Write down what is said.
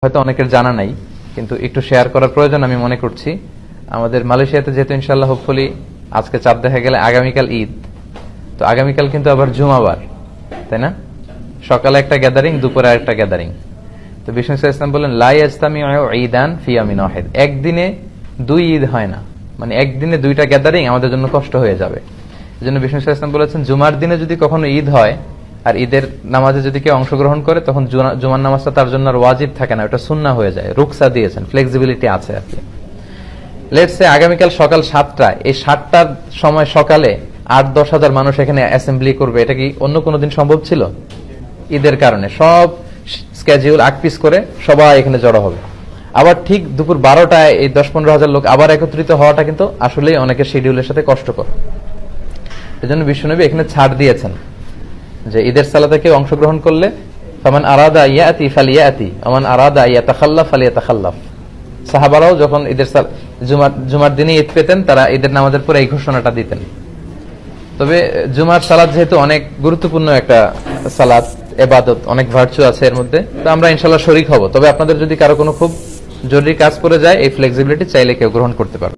হয়তো অনেকের জানা নাই, কিন্তু একটু শেয়ার করার প্রয়োজন আমি মনে করছি। আমাদের মালয়েশিয়াতে যেহেতু ইনশাল্লাহ হোপফুলি আজকে চাঁদ দেখা গেলে আগামীকাল ঈদ, তো আগামীকাল কিন্তু আবার জুমাবার, তাই না? সকালে একটা গ্যাদারিং, দুপুরে একটা গ্যাদারিং। তো বিষ্ণু ইসলাম বললেন লা ইয়াজতামিউ ঈদান ফি ইয়ামিন ওয়াহিদ, একদিনে দুই ঈদ হয় না, মানে একদিনে দুইটা গ্যাদারিং আমাদের জন্য কষ্ট হয়ে যাবে। এজন্য বিষ্ণু ইসলাম বলেছেন জুমার দিনে যদি কখনো ঈদ হয় আর ঈদের নামাজে যদি কেউ অংশগ্রহণ করে, তখন জুমার নামাজটা তার জন্য আর ওয়াজিব থাকে না, ওটা সুন্নাহ হয়ে যায়। রুকসা দিয়েছেন, ফ্লেক্সিবিলিটি আছে আর কি। লেটস সে আগামীকাল সকাল 7টায়, এই 7টার সময় সকালে 8-10 হাজার মানুষ এখানে অ্যাসেম্বলি করবে, এটা কি অন্য কোনো দিন সম্ভব ছিল? ঈদের কারণে সব স্কেডিউল আকপিস করে সবাই এখানে জড়ো হবে। আবার ঠিক দুপুর 12টায় এই 10-15 হাজার লোক আবার একত্রিত হওয়াটা কিন্তু আসলেই অনেকের শিডিউলের সাথে কষ্টকর। এজন্য বিশ্বনবী এখানে ছাড় দিয়েছেন যে ঈদের সালাতে কেউ অংশগ্রহণ করলে ফামান আরাদা ইয়াতি ফালিয়াতি ওমান আরাদা ইয়াতাখাল্লাফ ফালিয়াতাখাল্লাফ। সাহাবারাও যখন ঈদের জুমার দিনে ঈদ পেতেন, তারা ঈদের নামাজের পরে এই ঘোষণাটা দিতেন। তবে জুমার সালাত যেহেতু অনেক গুরুত্বপূর্ণ একটা সালাত, ইবাদত, অনেক ভার্চু আছে এর মধ্যে, তো আমরা ইনশাআল্লাহ শরীক হব। তবে আপনাদের যদি কারো কোনো খুব জরুরি কাজ পড়ে যায়, এই ফ্লেক্সিবিলিটি চাইলে কেউ গ্রহণ করতে পারবে।